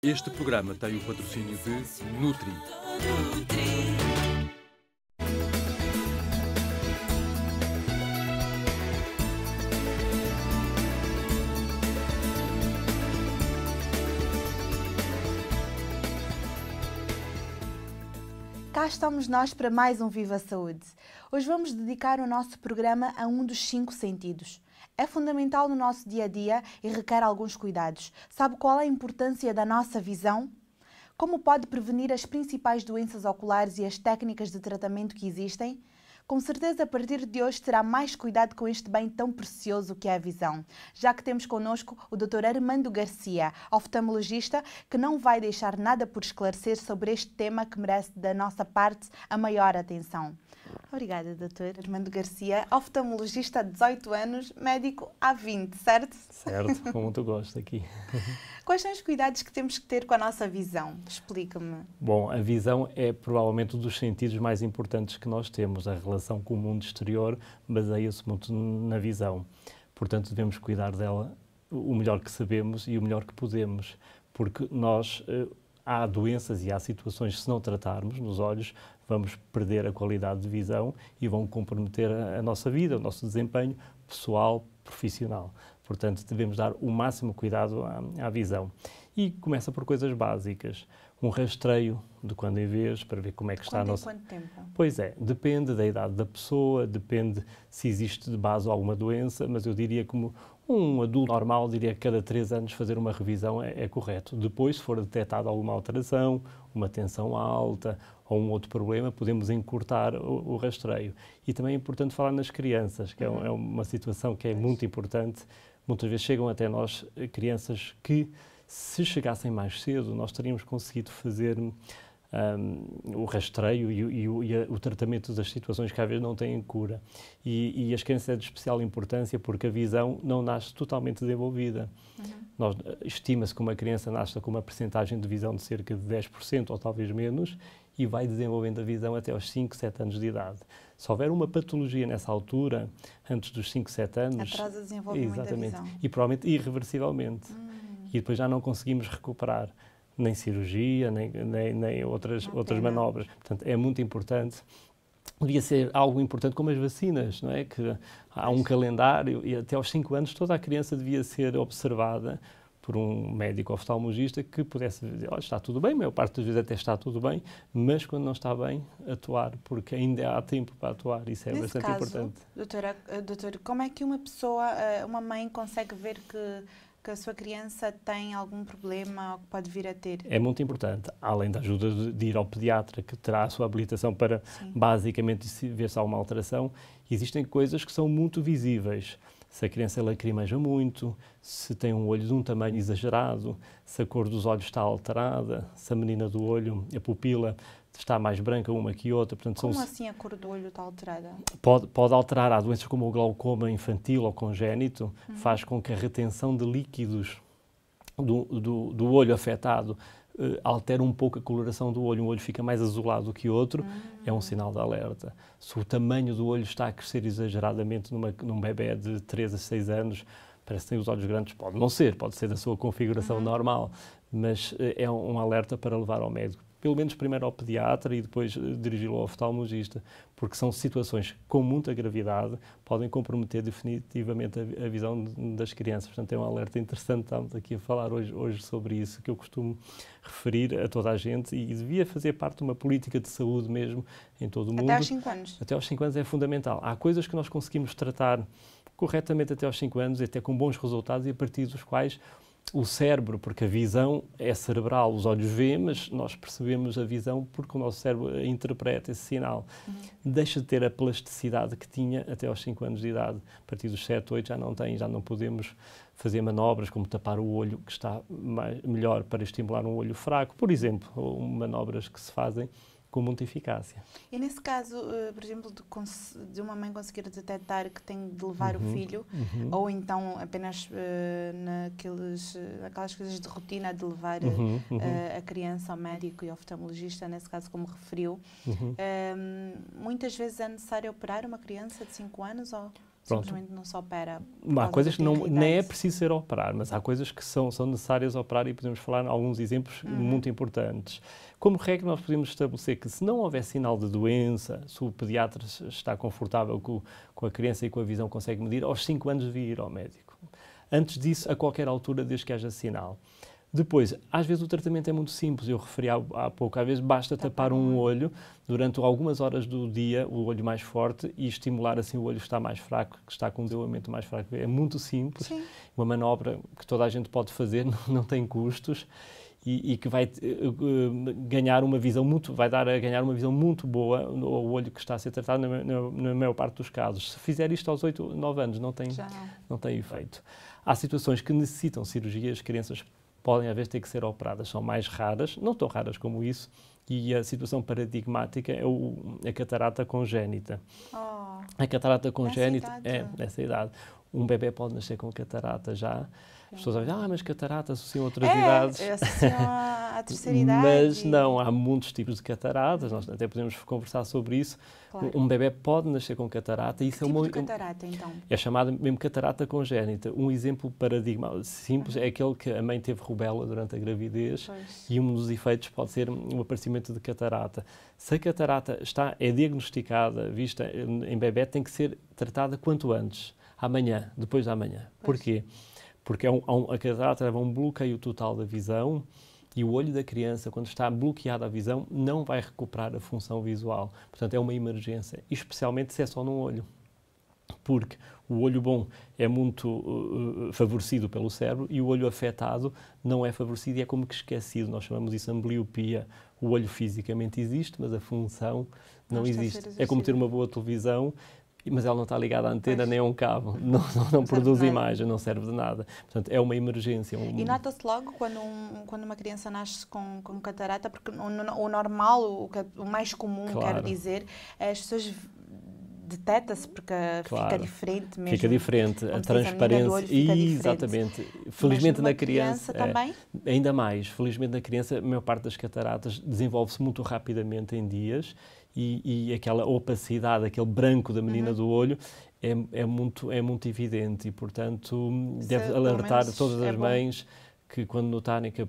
Este programa tem o patrocínio de Nutri. Cá estamos nós para mais um Viva Saúde. Hoje vamos dedicar o nosso programa a um dos 5 sentidos. É fundamental no nosso dia-a-dia e requer alguns cuidados. Sabe qual é a importância da nossa visão? Como pode prevenir as principais doenças oculares e as técnicas de tratamento que existem? Com certeza, a partir de hoje, terá mais cuidado com este bem tão precioso que é a visão, já que temos connosco o Dr. Armando Garcia, oftalmologista, que não vai deixar nada por esclarecer sobre este tema que merece da nossa parte a maior atenção. Obrigada, Dr. Armando Garcia, oftalmologista há 18 anos, médico há 20, certo? Certo, com muito gosto aqui. Quais são os cuidados que temos que ter com a nossa visão? Explica-me. Bom, a visão é provavelmente um dos sentidos mais importantes que nós temos. A relação com o mundo exterior baseia-se muito na visão. Portanto, devemos cuidar dela o melhor que sabemos e o melhor que podemos, porque há doenças e há situações, se não tratarmos nos olhos, vamos perder a qualidade de visão e vão comprometer a nossa vida, o nosso desempenho pessoal, profissional. Portanto, devemos dar o máximo cuidado à visão. E começa por coisas básicas. Um rastreio de quando em vez, para ver como é que está a nossa... Quanto tempo? Pois é, depende da idade da pessoa, depende se existe de base alguma doença, mas eu diria como um adulto normal, diria que cada 3 anos fazer uma revisão é correto. Depois, se for detectada alguma alteração, uma tensão alta ou um outro problema, podemos encurtar o rastreio. E também é importante falar nas crianças, que é uma situação que é muito importante. Muitas vezes chegam até nós crianças que, se chegassem mais cedo, nós teríamos conseguido fazer o rastreio e o tratamento das situações que às vezes não têm cura. E as crianças é de especial importância porque a visão não nasce totalmente desenvolvida. Estima-se que uma criança nasce com uma percentagem de visão de cerca de 10% ou talvez menos e vai desenvolvendo a visão até aos 5, 7 anos de idade. Se houver uma patologia nessa altura, antes dos 5, 7 anos... Atrasa o desenvolvimento da visão. E provavelmente irreversivelmente. E depois já não conseguimos recuperar nem cirurgia, nem outras manobras. Portanto, é muito importante. Devia ser algo importante como as vacinas, não é? Que há um calendário e até aos 5 anos toda a criança devia ser observada por um médico oftalmologista que pudesse dizer, olha, está tudo bem, a maior parte das vezes até está tudo bem, mas quando não está bem, atuar, porque ainda há tempo para atuar, isso é bastante importante. Doutora, como é que uma pessoa, uma mãe consegue ver que a sua criança tem algum problema ou que pode vir a ter? É muito importante, além da ajuda de ir ao pediatra, que terá a sua habilitação para basicamente ver se há uma alteração, existem coisas que são muito visíveis. Se a criança lacrimeja muito, se tem um olho de um tamanho exagerado, se a cor dos olhos está alterada, se a menina do olho, a pupila, está mais branca uma que outra. Portanto, como assim a cor do olho está alterada? Pode alterar. Há doenças como o glaucoma infantil ou congénito, faz com que a retenção de líquidos do olho afetado altera um pouco a coloração do olho. Um olho fica mais azulado do que o outro, é um sinal de alerta. Se o tamanho do olho está a crescer exageradamente num bebé de 3 a 6 anos, parece que tem os olhos grandes, pode não ser, pode ser da sua configuração normal, mas é um alerta para levar ao médico. Pelo menos primeiro ao pediatra e depois dirigi-lo ao oftalmologista, porque são situações com muita gravidade, podem comprometer definitivamente a visão das crianças. Portanto, é um alerta interessante, estamos aqui a falar hoje sobre isso, que eu costumo referir a toda a gente e devia fazer parte de uma política de saúde mesmo em todo o mundo. Até aos 5 anos? Até aos 5 anos é fundamental. Há coisas que nós conseguimos tratar corretamente até aos 5 anos, e até com bons resultados, e a partir dos quais o cérebro, porque a visão é cerebral, os olhos veem, mas nós percebemos a visão porque o nosso cérebro interpreta esse sinal. Deixa de ter a plasticidade que tinha até aos 5 anos de idade. A partir dos 7, 8 já não tem, já não podemos fazer manobras como tapar o olho, que está melhor para estimular um olho fraco, por exemplo, ou manobras que se fazem com muita eficácia. E nesse caso, por exemplo, de uma mãe conseguir detectar que tem de levar o filho, ou então apenas naquelas coisas de rotina de levar a criança ao médico e ao oftalmologista, nesse caso como referiu, muitas vezes é necessário operar uma criança de 5 anos? Ou... Simplesmente não se opera. Há coisas que nem é preciso ser operar, mas há coisas que são necessárias operar e podemos falar em alguns exemplos muito importantes. Como regra, nós podemos estabelecer que se não houver sinal de doença, se o pediatra está confortável com a criança e com a visão consegue medir, aos 5 anos devia ir ao médico. Antes disso, a qualquer altura, desde que haja sinal. Depois, às vezes o tratamento é muito simples, eu referi há pouco, às vezes basta tapar um olho durante algumas horas do dia, o olho mais forte, e estimular assim o olho que está mais fraco, que está com um desenvolvimento mais fraco. É muito simples, Sim. Uma manobra que toda a gente pode fazer, não tem custos, e que vai ganhar uma visão vai dar a ganhar uma visão muito boa ao olho que está a ser tratado na maior parte dos casos. Se fizer isto aos 8, 9 anos, não tem efeito. Há situações que necessitam cirurgia, as crianças podem às vezes ter que ser operadas, são mais raras, não tão raras como isso, e a situação paradigmática é a catarata congénita. A catarata congénita nessa idade. Um bebê pode nascer com catarata já. As pessoas dizem, mas catarata associam a outras idades. Associam à terceira idade. Mas não, há muitos tipos de cataratas, nós até podemos conversar sobre isso. Claro. Um bebê pode nascer com catarata. Que tipo de catarata, então? É chamada mesmo catarata congénita. Um exemplo paradigma simples é aquele que a mãe teve rubéola durante a gravidez e um dos efeitos pode ser o aparecimento de catarata. Se a catarata é diagnosticada, vista em bebê, tem que ser tratada quanto antes. Amanhã, depois da manhã. Porquê? Porque a catarata leva a um bloqueio total da visão e o olho da criança, quando está bloqueada a visão, não vai recuperar a função visual. Portanto, é uma emergência, especialmente se é só num olho. Porque o olho bom é muito favorecido pelo cérebro e o olho afetado não é favorecido e é como que esquecido. Nós chamamos isso de ambliopia. O olho fisicamente existe, mas a função não existe. É como ter uma boa televisão, mas ela não está ligada à antena nem a um cabo, não produz imagem, não serve de nada. Portanto, é uma emergência. E nota-se logo quando uma criança nasce com catarata, porque o normal, o mais comum, quero dizer, as pessoas detecta-se porque fica diferente mesmo. Fica diferente, a transparência. Exatamente. Felizmente na criança também? Ainda mais. Felizmente na criança, a maior parte das cataratas desenvolve-se muito rapidamente em dias e aquela opacidade, aquele branco da menina do olho é muito evidente e, portanto, deve alertar todas as mães que quando notarem que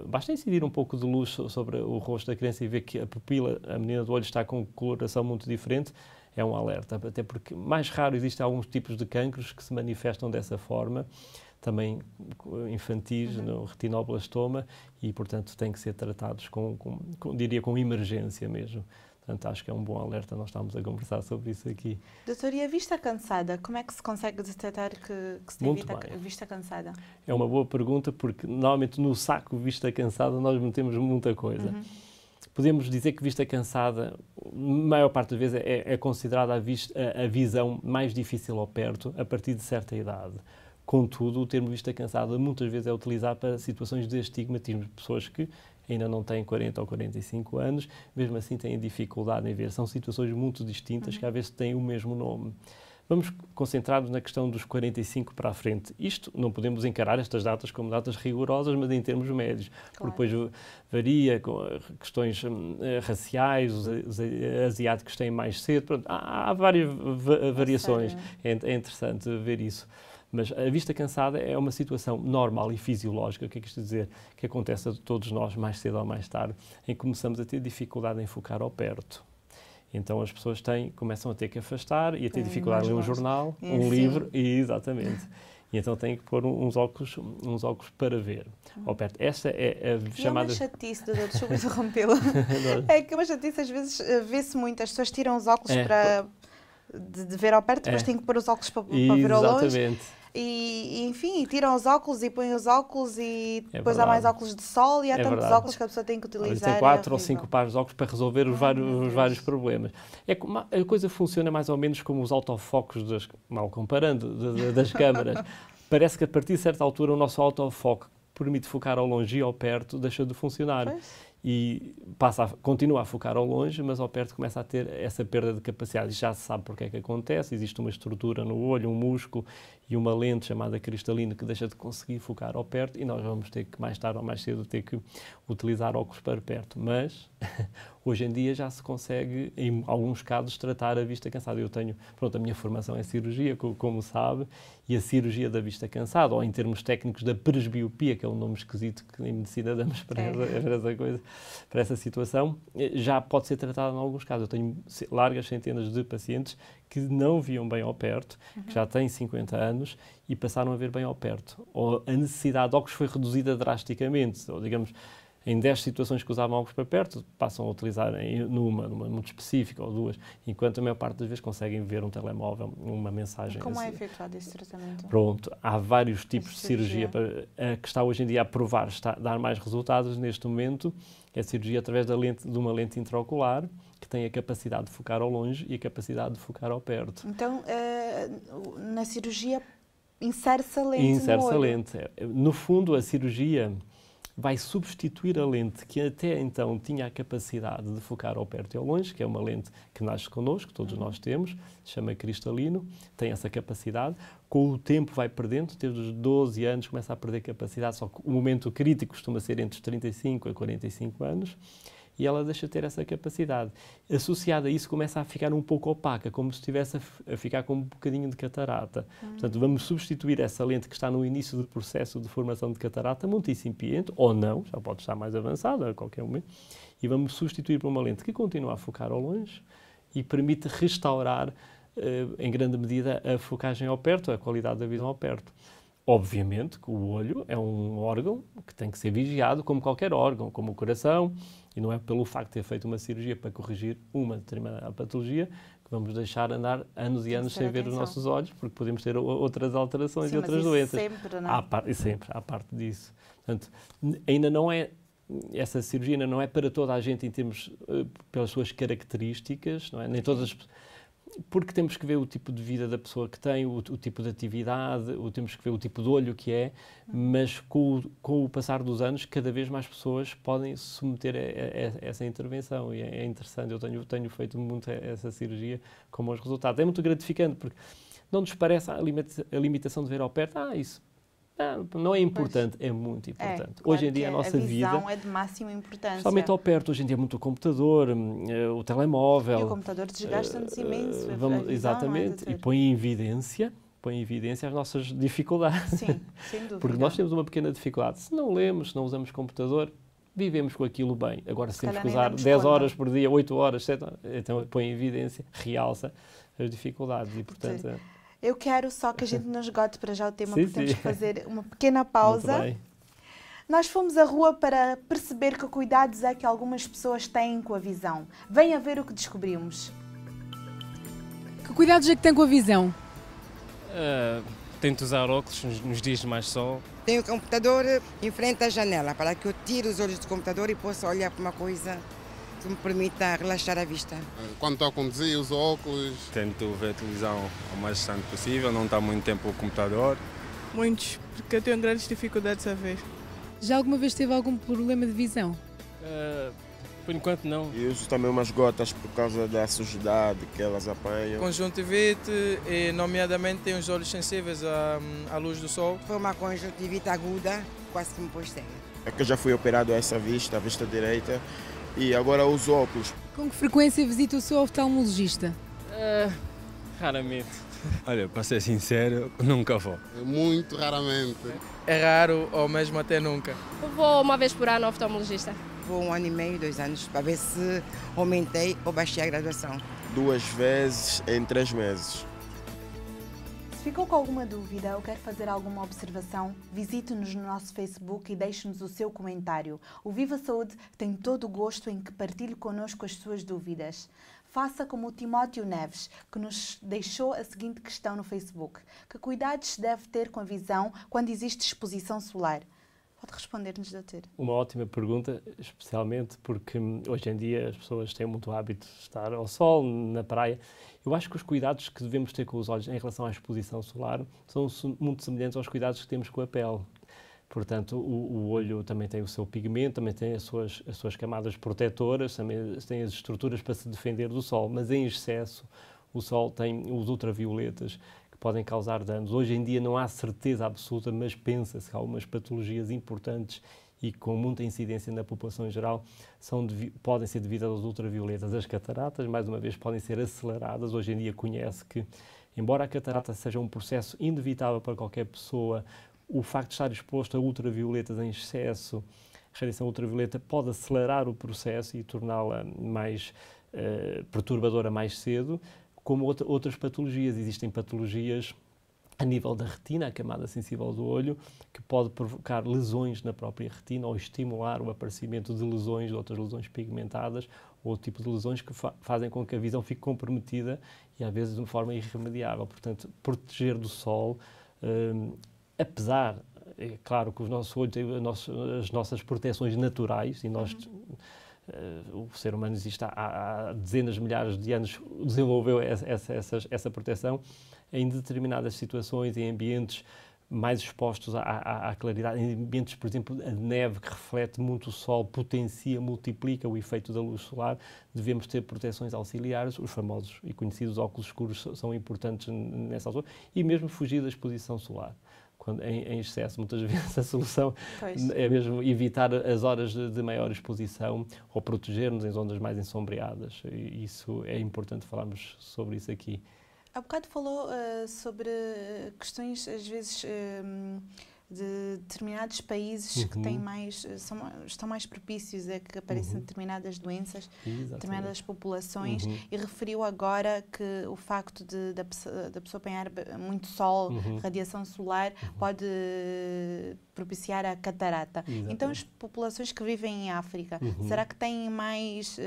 basta incidir um pouco de luz sobre o rosto da criança e ver que a pupila, a menina do olho está com coloração muito diferente, é um alerta, até porque mais raro existem alguns tipos de cancros que se manifestam dessa forma, também infantis, no retinoblastoma, e, portanto, têm que ser tratados diria, com emergência mesmo. Portanto, acho que é um bom alerta, nós estamos a conversar sobre isso aqui. Doutor, e a vista cansada? Como é que se consegue detectar que se tem vista cansada? É uma boa pergunta, porque normalmente no saco vista cansada nós metemos muita coisa. Podemos dizer que vista cansada, a maior parte das vezes, é considerada a visão mais difícil ao perto, a partir de certa idade. Contudo, o termo vista cansada muitas vezes é utilizado para situações de astigmatismo, pessoas que ainda não têm 40 ou 45 anos, mesmo assim têm dificuldade em ver. São situações muito distintas que às vezes têm o mesmo nome. Vamos concentrar-nos na questão dos 45 para a frente. Isto, não podemos encarar estas datas como datas rigorosas, mas em termos médios. Porque depois varia com questões raciais, os asiáticos têm mais cedo. Pronto, há várias variações. É interessante ver isso. Mas a vista cansada é uma situação normal e fisiológica, o que é que isto quer dizer? Que acontece a todos nós, mais cedo ou mais tarde, em que começamos a ter dificuldade em focar ao perto. Então as pessoas começam a ter que afastar e a ter dificuldade em ler um jornal, um livro, exatamente. E então têm que pôr uns óculos para ver ao perto. Esta é a chamada... É uma chatice, doutor, desculpa interrompê-la. É que uma chatice, às vezes, vê-se muito, as pessoas tiram os óculos de ver ao perto, depois têm que pôr os óculos para ver ao longe. Exatamente. E, enfim, tiram os óculos e põem os óculos e depois há mais óculos de sol e há tantos óculos que a pessoa tem que utilizar. Tem 4 ou 5 pares de óculos para resolver os vários problemas. A coisa funciona mais ou menos como os autofocos, mal comparando, das câmaras. Parece que a partir de certa altura o nosso autofoco, que permite focar ao longe e ao perto, deixa de funcionar. e continua a focar ao longe, mas ao perto começa a ter essa perda de capacidade. E já se sabe porque é que acontece, existe uma estrutura no olho, um músculo e uma lente chamada cristalina que deixa de conseguir focar ao perto e nós vamos ter que, mais tarde ou mais cedo, ter que utilizar óculos para perto. Mas, hoje em dia já se consegue, em alguns casos, tratar a vista cansada. Eu tenho, pronto, a minha formação é cirurgia, como sabe, e a cirurgia da vista cansada, ou em termos técnicos da presbiopia, que é um nome esquisito que em medicina damos para essa coisa, para essa situação, já pode ser tratada em alguns casos. Eu tenho largas centenas de pacientes que não viam bem ao perto, que já têm 50 anos e passaram a ver bem ao perto. Ou a necessidade de óculos foi reduzida drasticamente, ou digamos, em 10 situações que usavam óculos para perto, passam a utilizar numa muito específica ou duas, enquanto a maior parte das vezes conseguem ver um telemóvel, uma mensagem. Como é efetuado esse tratamento? Pronto, há vários tipos de cirurgia que está hoje em dia a provar, está a dar mais resultados neste momento. É a cirurgia através de uma lente intraocular, que tem a capacidade de focar ao longe e a capacidade de focar ao perto. Então, na cirurgia, insere-se a lente Insere-se no olho? a lente. No fundo, a cirurgia vai substituir a lente que até então tinha a capacidade de focar ao perto e ao longe, que é uma lente que nasce connosco, todos nós temos, se chama cristalino, tem essa capacidade. Com o tempo vai perdendo, desde os 12 anos começa a perder capacidade, só que o momento crítico costuma ser entre os 35 a 45 anos, e ela deixa de ter essa capacidade. Associada a isso, começa a ficar um pouco opaca, como se estivesse a ficar com um bocadinho de catarata. Portanto, vamos substituir essa lente que está no início do processo de formação de catarata, muito incipiente, ou não, já pode estar mais avançada a qualquer momento, e vamos substituir por uma lente que continua a focar ao longe e permite restaurar, em grande medida, a focagem ao perto, a qualidade da visão ao perto. Obviamente que o olho é um órgão que tem que ser vigiado como qualquer órgão, como o coração, e não é pelo facto de ter feito uma cirurgia para corrigir uma determinada patologia que vamos deixar andar anos e anos sem ver os nossos olhos, porque podemos ter outras alterações e outras doenças. Sempre, não é? Sempre, há parte disso. Portanto, ainda não é, essa cirurgia ainda não é para toda a gente em termos, pelas suas características, não é? Nem todas as, porque temos que ver o tipo de vida da pessoa que tem, o tipo de atividade, temos que ver o tipo de olho que é, mas com o passar dos anos, cada vez mais pessoas podem se submeter a essa intervenção e é interessante. Eu tenho feito muito essa cirurgia com bons resultados. É muito gratificante porque não nos parece a limitação de ver ao perto, isso não é importante, é muito importante. Claro, hoje em dia a nossa vida... A visão é de máxima importância. Especialmente ao perto, hoje em dia é muito o computador, o telemóvel... E o computador desgasta-nos imenso. Exatamente, e põe em evidência as nossas dificuldades. Sim, sem dúvida. Porque nós temos uma pequena dificuldade. Se não lemos, se não usamos computador, vivemos com aquilo bem. Agora, se temos que usar 10 horas por dia, 8 horas, 7 horas, então põe em evidência, realça as dificuldades e, portanto... Eu quero só que a gente não esgote para já o tema, porque temos que fazer uma pequena pausa. Muito bem. Nós fomos à rua para perceber que cuidados é que algumas pessoas têm com a visão. Venha ver o que descobrimos. Que cuidados é que tem com a visão? Tento usar óculos nos dias de mais sol. Tenho o computador em frente à janela para que eu tire os olhos do computador e possa olhar para uma coisa que me permita relaxar a vista. Quando estou a conduzir, uso óculos. Tento ver a televisão o mais distante possível, não estar muito tempo no computador. Muitos, porque eu tenho grandes dificuldades a ver. Já alguma vez teve algum problema de visão? Por enquanto não. Eu uso também umas gotas por causa da sujidade que elas apanham. Conjuntivite, e nomeadamente tenho os olhos sensíveis à luz do sol. Foi uma conjuntivite aguda, quase que me pôs cega. É que eu já fui operado a essa vista, a vista direita, e agora uso óculos. Com que frequência visita o seu oftalmologista? Raramente. Olha, para ser sincero, nunca vou. Muito raramente. É raro ou mesmo até nunca. Eu vou uma vez por ano ao oftalmologista. Vou 1 ano e meio, 2 anos, para ver se aumentei ou baixei a graduação. 2 vezes em 3 meses. Se ficou com alguma dúvida ou quer fazer alguma observação, visite-nos no nosso Facebook e deixe-nos o seu comentário. O Viva Saúde tem todo o gosto em que partilhe connosco as suas dúvidas. Faça como o Timóteo Neves, que nos deixou a seguinte questão no Facebook. Que cuidados se deve ter com a visão quando existe exposição solar? Pode responder-nos, doutor. Uma ótima pergunta, especialmente porque hoje em dia as pessoas têm muito hábito de estar ao sol, na praia. Eu acho que os cuidados que devemos ter com os olhos em relação à exposição solar são muito semelhantes aos cuidados que temos com a pele. Portanto, o olho também tem o seu pigmento, também tem as suas camadas protetoras, também tem as estruturas para se defender do sol, mas em excesso o sol tem os ultravioletas que podem causar danos. Hoje em dia não há certeza absoluta, mas pensa-se que algumas patologias importantes e com muita incidência na população em geral podem ser devidas aos ultravioletas. As cataratas, mais uma vez, podem ser aceleradas. Hoje em dia conhece que, embora a catarata seja um processo inevitável para qualquer pessoa, o facto de estar exposto a ultravioletas em excesso, a radiação ultravioleta, pode acelerar o processo e torná-la mais perturbadora mais cedo, como outras patologias. Existem patologias a nível da retina, a camada sensível do olho, que pode provocar lesões na própria retina ou estimular o aparecimento de lesões, de outras lesões pigmentadas, ou outro tipo de lesões que fazem com que a visão fique comprometida e às vezes de uma forma irremediável. Portanto, proteger do sol, apesar, é claro que o nosso olho tem as nossas proteções naturais e nós, o ser humano existe há dezenas de milhares de anos, desenvolveu essa proteção. Em determinadas situações, em ambientes mais expostos à claridade, em ambientes, por exemplo, a neve que reflete muito o sol, potencia, multiplica o efeito da luz solar, devemos ter proteções auxiliares. Os famosos e conhecidos óculos escuros são importantes nessa altura, e mesmo fugir da exposição solar. Quando, em excesso, muitas vezes a solução é mesmo evitar as horas de maior exposição ou proteger-nos em zonas mais ensombreadas. E isso é importante falarmos sobre isso aqui. Há bocado falou sobre questões, às vezes, de determinados países que têm estão mais propícios a que apareçam determinadas doenças, determinadas populações, e referiu agora que o facto da pessoa apanhar muito sol, radiação solar, pode propiciar a catarata. Exatamente. Então, as populações que vivem em África, será que têm mais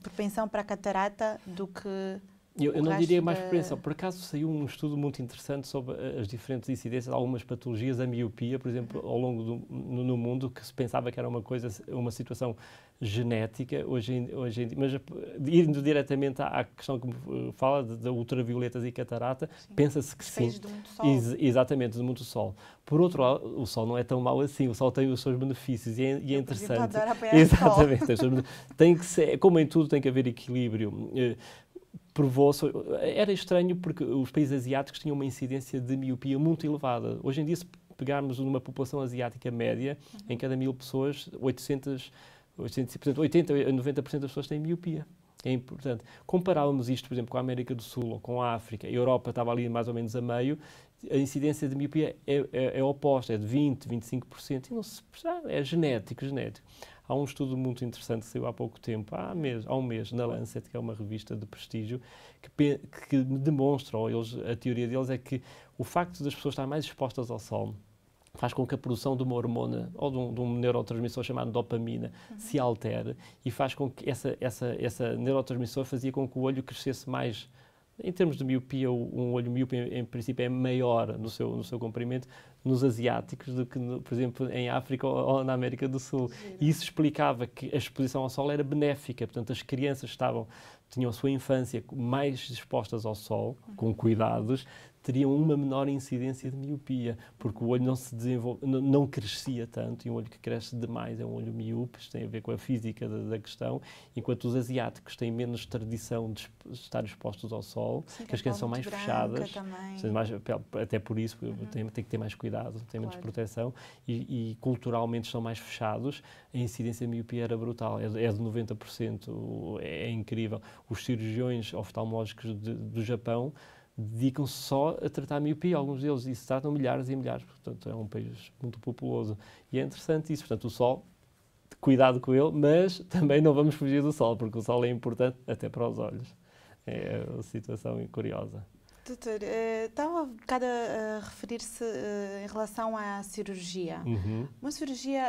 propensão para a catarata do que... Eu não diria mais propensão. Por acaso saiu um estudo muito interessante sobre as diferentes incidências de algumas patologias, a miopia, por exemplo, ao longo no mundo, que se pensava que era uma situação genética, hoje em dia, mas indo diretamente à questão que me fala de ultravioletas e catarata, pensa-se que sim. De muito sol. Exatamente, de muito sol. Por outro lado, o sol não é tão mau assim, o sol tem os seus benefícios e é interessante. Por exemplo, adoro apanhar exatamente, sol. Tem que ser, como em tudo, tem que haver equilíbrio. Provou-se, era estranho porque os países asiáticos tinham uma incidência de miopia muito elevada. Hoje em dia, se pegarmos numa população asiática média, em cada 1000 pessoas, 80 a 90% das pessoas têm miopia. É importante. Comparávamos isto, por exemplo, com a América do Sul ou com a África, a Europa estava ali mais ou menos a meio, a incidência de miopia é oposta, é de 20%, 25%, e não se, é genético. Há um estudo muito interessante que saiu há pouco tempo, há um mês, na Lancet, que é uma revista de prestígio, que demonstra, a teoria deles é que o facto das pessoas estarem mais expostas ao sol faz com que a produção de uma hormona ou de um neurotransmissor chamado dopamina se altere, e faz com que essa neurotransmissor fazia com que o olho crescesse mais. Em termos de miopia, um olho míope, em princípio, é maior no seu comprimento nos asiáticos do que, por exemplo, em África ou na América do Sul. E isso explicava que a exposição ao sol era benéfica. Portanto, as crianças tinham a sua infância mais expostas ao sol, com cuidados, teriam uma menor incidência de miopia, porque o olho não crescia tanto, e um olho que cresce demais é um olho míope. Isto tem a ver com a física da questão, enquanto os asiáticos têm menos tradição de estar expostos ao sol, que as crianças são mais fechadas, até por isso tem que ter mais cuidado, tem menos proteção, e culturalmente são mais fechados. A incidência de miopia era brutal, é de 90%, é incrível. Os cirurgiões oftalmológicos do Japão dedicam-se só a tratar a miopia, alguns deles, e se tratam milhares e milhares, portanto é um país muito populoso. E é interessante isso, portanto o sol, cuidado com ele, mas também não vamos fugir do sol, porque o sol é importante até para os olhos. É uma situação curiosa. Doutor, estava um bocado a referir-se em relação à cirurgia. Uma cirurgia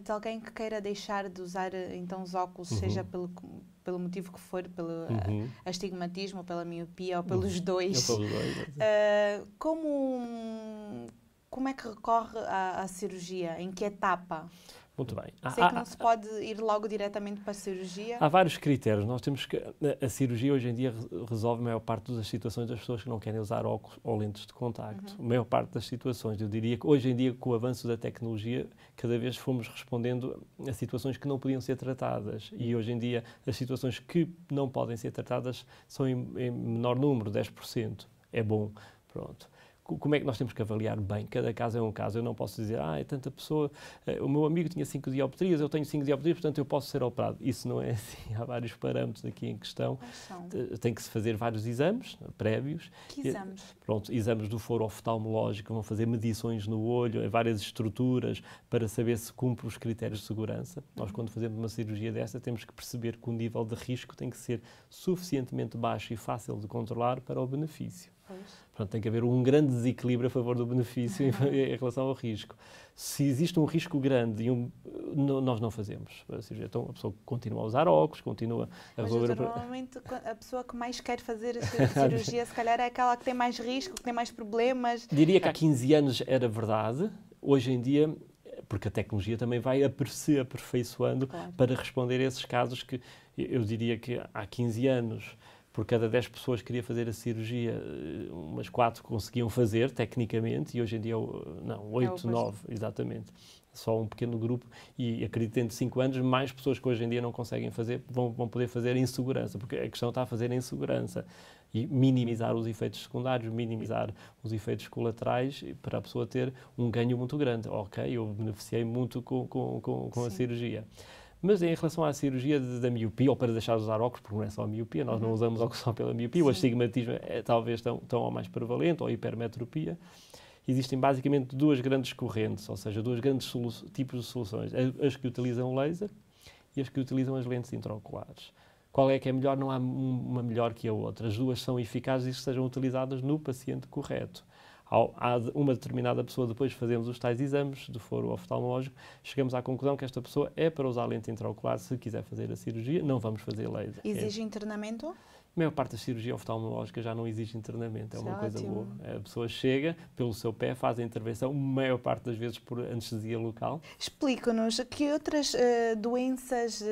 de alguém que queira deixar de usar então os óculos, seja pelo motivo que for, pelo astigmatismo, ou pela miopia, ou pelos dois. Como é que recorre à cirurgia? Em que etapa? Muito bem. Sei que não se pode ir logo diretamente para a cirurgia. Há vários critérios. Nós temos que... A cirurgia hoje em dia resolve a maior parte das situações das pessoas que não querem usar óculos ou lentes de contacto. A maior parte das situações. Eu diria que hoje em dia, com o avanço da tecnologia, cada vez fomos respondendo a situações que não podiam ser tratadas. E hoje em dia, as situações que não podem ser tratadas são em menor número, 10%. É bom. Pronto. Como é que nós temos que avaliar bem? Cada caso é um caso. Eu não posso dizer, é tanta pessoa, o meu amigo tinha 5 dioptrias, eu tenho 5 dioptrias, portanto eu posso ser operado. Isso não é assim. Há vários parâmetros aqui em questão. Tem que se fazer vários exames prévios. Que exames? Pronto, exames do foro oftalmológico, vão fazer medições no olho, várias estruturas, para saber se cumpre os critérios de segurança. Nós, quando fazemos uma cirurgia dessa, temos que perceber que o nível de risco tem que ser suficientemente baixo e fácil de controlar para o benefício. Portanto, tem que haver um grande desequilíbrio a favor do benefício em relação ao risco. Se existe um risco grande, nós não fazemos. Então, a pessoa continua a usar óculos, continua a resolver... Normalmente, a pessoa que mais quer fazer a cirurgia, se calhar, é aquela que tem mais risco, que tem mais problemas. Diria que há 15 anos era verdade. Hoje em dia, porque a tecnologia também vai se aperfeiçoando para responder a esses casos que eu diria que há 15 anos... Por cada 10 pessoas que queria fazer a cirurgia, umas 4 conseguiam fazer, tecnicamente, e hoje em dia, 8, 9, exatamente. Só um pequeno grupo, e acredito que dentro de 5 anos, mais pessoas que hoje em dia não conseguem fazer, vão poder fazer em segurança, porque a questão está a fazer em segurança. E minimizar os efeitos secundários, minimizar os efeitos colaterais, para a pessoa ter um ganho muito grande. Ok, eu beneficiei muito com a cirurgia. Mas em relação à cirurgia da miopia, ou para deixar de usar óculos, porque não é só a miopia, nós não usamos óculos só pela miopia, o astigmatismo é talvez tão ou mais prevalente, ou a hipermetropia. Existem basicamente 2 grandes correntes, ou seja, 2 grandes tipos de soluções. As que utilizam laser e as que utilizam as lentes intraoculares. Qual é que é melhor? Não há uma melhor que a outra. As 2 são eficazes e que sejam utilizadas no paciente correto. Há uma determinada pessoa, depois fazemos os tais exames do foro oftalmológico, chegamos à conclusão que esta pessoa é para usar lente intraocular. Se quiser fazer a cirurgia, não vamos fazer laser. Exige internamento? A maior parte da cirurgia oftalmológica já não exige internamento, é uma coisa boa. A pessoa chega, pelo seu pé, faz a intervenção, a maior parte das vezes por anestesia local. Explica-nos que outras doenças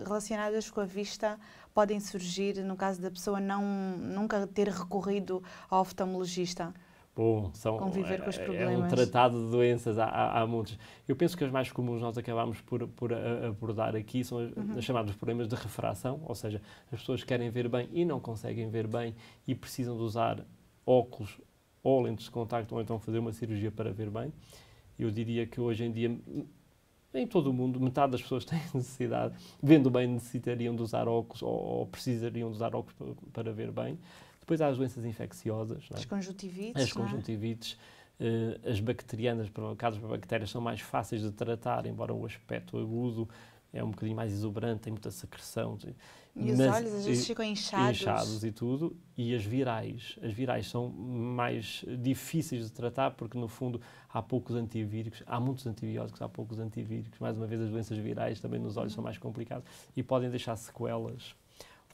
relacionadas com a vista podem surgir no caso da pessoa nunca ter recorrido ao oftalmologista? Bom, conviver com os problemas. É um tratado de doenças, há muitos. Eu penso que as mais comuns nós acabamos por abordar aqui são os chamados problemas de refração, ou seja, as pessoas querem ver bem e não conseguem ver bem e precisam de usar óculos ou lentes de contacto ou então fazer uma cirurgia para ver bem. Eu diria que hoje em dia, em todo o mundo, metade das pessoas têm necessidade, vendo bem, necessitariam de usar óculos ou precisariam de usar óculos para ver bem. Depois há as doenças infecciosas. As conjuntivites. As conjuntivites, as bacterianas, casos para bactérias, são mais fáceis de tratar, embora o aspecto agudo é um bocadinho mais exuberante, tem muita secreção. E os olhos às vezes ficam inchados. Inchados e tudo. E as virais são mais difíceis de tratar porque, no fundo, há poucos antivíricos, há muitos antibióticos, há poucos antivíricos. Mais uma vez, as doenças virais também nos olhos são mais complicadas e podem deixar sequelas,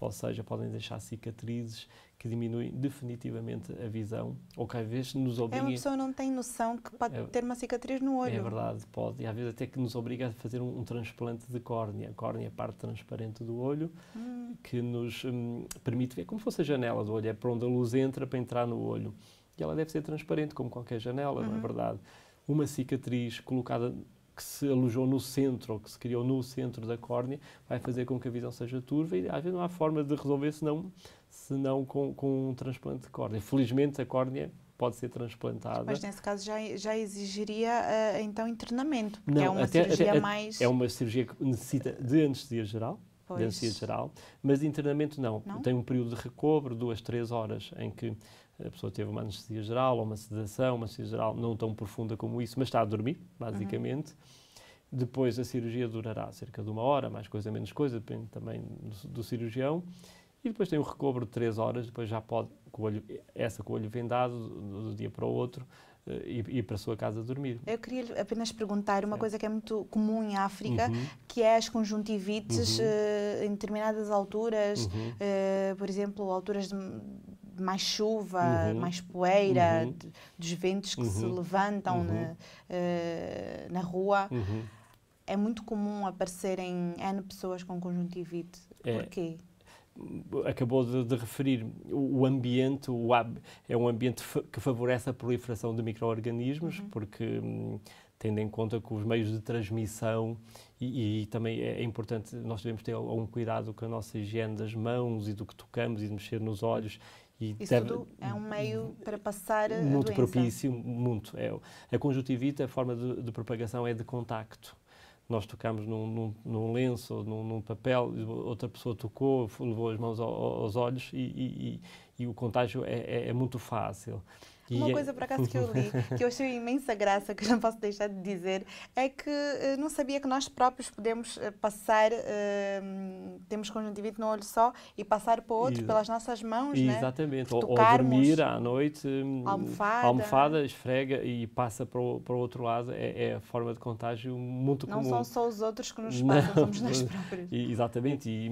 ou seja, podem deixar cicatrizes que diminuem definitivamente a visão, ou que às vezes nos obriguem... Uma pessoa não tem noção que pode ter uma cicatriz no olho. É verdade, pode. E às vezes até que nos obriga a fazer um transplante de córnea. A córnea é a parte transparente do olho, que nos permite ver como se fosse a janela do olho. É para onde a luz entra para entrar no olho. E ela deve ser transparente, como qualquer janela, não é verdade? Uma cicatriz colocada que se alojou no centro, ou que se criou no centro da córnea, vai fazer com que a visão seja turva e às vezes não há forma de resolver senão com um transplante de córnea. Felizmente a córnea pode ser transplantada. Mas nesse caso já exigiria então internamento, porque é uma cirurgia mais... É uma cirurgia que necessita de anestesia geral, mas internamento não. Tem um período de recobro, 2, 3 horas, em que a pessoa teve uma anestesia geral ou uma sedação, uma anestesia geral não tão profunda como isso, mas está a dormir, basicamente. Depois a cirurgia durará cerca de 1 hora, mais coisa, menos coisa, depende também do cirurgião. E depois tem um recobro de 3 horas, depois já pode, com o olho vendado, do dia para o outro, ir para a sua casa dormir. Eu queria apenas perguntar uma coisa que é muito comum em África, que é as conjuntivites em determinadas alturas, por exemplo, alturas de mais chuva, mais poeira, dos ventos que se levantam na rua. é muito comum aparecerem N pessoas com conjuntivite. Porquê? Acabou de referir, o ambiente, é um ambiente que favorece a proliferação de micro-organismos, porque tendo em conta que os meios de transmissão e também é importante, nós devemos ter algum cuidado com a nossa higiene das mãos e do que tocamos e de mexer nos olhos. Isso tudo é um meio para passar a muito doença. propício, muito. A conjuntivite, a forma de propagação é de contacto. Nós tocamos num lenço ou num papel, outra pessoa tocou, levou as mãos aos olhos e o contágio é muito fácil. Uma coisa, por acaso, que eu li, que eu achei imensa graça, que eu não posso deixar de dizer, é que não sabia que nós próprios podemos passar, temos conjuntivite no olho só e passar para o outro pelas nossas mãos, né? Exatamente. Ou dormir à noite, almofada, esfrega e passa para o outro lado. É a forma de contágio muito comum. Não são só os outros que nos passam, somos nós próprios. Exatamente. E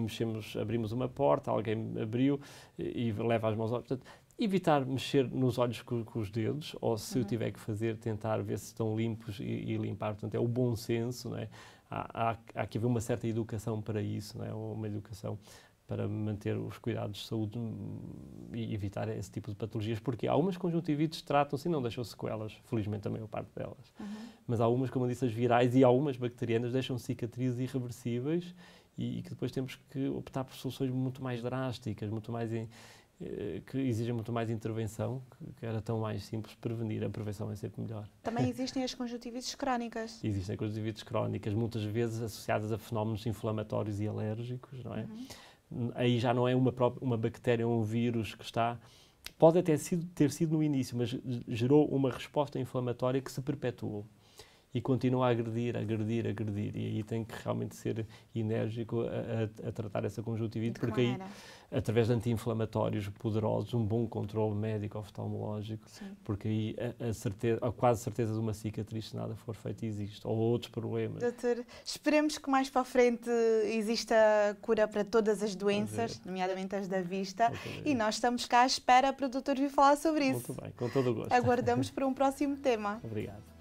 abrimos uma porta, alguém abriu e leva as mãos ao... Portanto, evitar mexer nos olhos com os dedos, ou se eu tiver que fazer, tentar ver se estão limpos e limpar. Portanto, é o bom senso, não é? Há que haver uma certa educação para isso, não é? Uma educação para manter os cuidados de saúde e evitar esse tipo de patologias, porque algumas conjuntivites tratam-se e não deixam sequelas, felizmente a maior parte delas. Mas há algumas, como eu disse, as virais e algumas bacterianas deixam cicatrizes irreversíveis e que depois temos que optar por soluções muito mais drásticas, que exigem muito mais intervenção, que era tão mais simples prevenir. A prevenção é sempre melhor. Também existem as conjuntivites crónicas. Existem conjuntivites crónicas, muitas vezes associadas a fenómenos inflamatórios e alérgicos, não é? Aí já não é uma bactéria ou um vírus que está... Pode até ter sido no início, mas gerou uma resposta inflamatória que se perpetuou e continua a agredir. E aí tem que realmente ser enérgico a tratar essa conjuntivite, porque aí, através de anti-inflamatórios poderosos, um bom controle médico oftalmológico, porque aí a quase certeza de uma cicatriz, se nada for feito, existe, ou outros problemas. Doutor, esperemos que mais para a frente exista cura para todas as doenças, nomeadamente as da vista, e nós estamos cá à espera para o doutor vir falar sobre isso. Muito bem, com todo o gosto. Aguardamos para um próximo tema. Obrigado.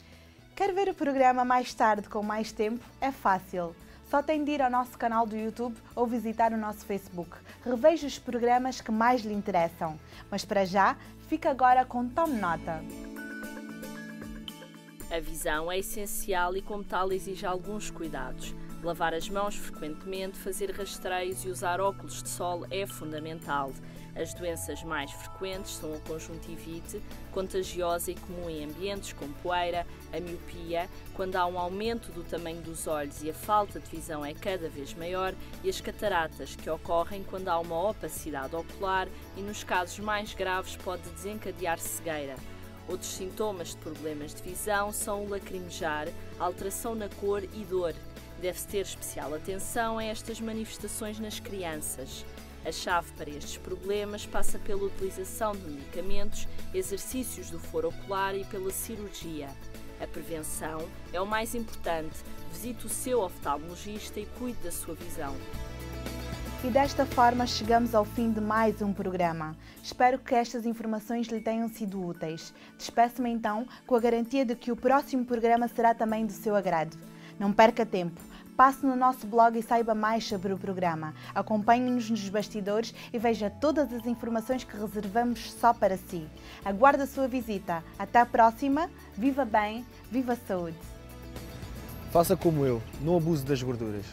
Quer ver o programa mais tarde, com mais tempo? É fácil. Só tem de ir ao nosso canal do YouTube ou visitar o nosso Facebook. Reveja os programas que mais lhe interessam. Mas para já, fica agora com Tome Nota. A visão é essencial e, como tal, exige alguns cuidados. Lavar as mãos frequentemente, fazer rastreios e usar óculos de sol é fundamental. As doenças mais frequentes são a conjuntivite, contagiosa e comum em ambientes com poeira, a miopia, quando há um aumento do tamanho dos olhos e a falta de visão é cada vez maior, e as cataratas, que ocorrem quando há uma opacidade ocular e, nos casos mais graves, pode desencadear cegueira. Outros sintomas de problemas de visão são o lacrimejar, alteração na cor e dor. Deve-se ter especial atenção a estas manifestações nas crianças. A chave para estes problemas passa pela utilização de medicamentos, exercícios do foro ocular e pela cirurgia. A prevenção é o mais importante. Visite o seu oftalmologista e cuide da sua visão. E desta forma chegamos ao fim de mais um programa. Espero que estas informações lhe tenham sido úteis. Despeço-me então com a garantia de que o próximo programa será também do seu agrado. Não perca tempo. Passe no nosso blog e saiba mais sobre o programa. Acompanhe-nos nos bastidores e veja todas as informações que reservamos só para si. Aguardo a sua visita. Até a próxima. Viva bem, viva a saúde. Faça como eu, não abuse das gorduras.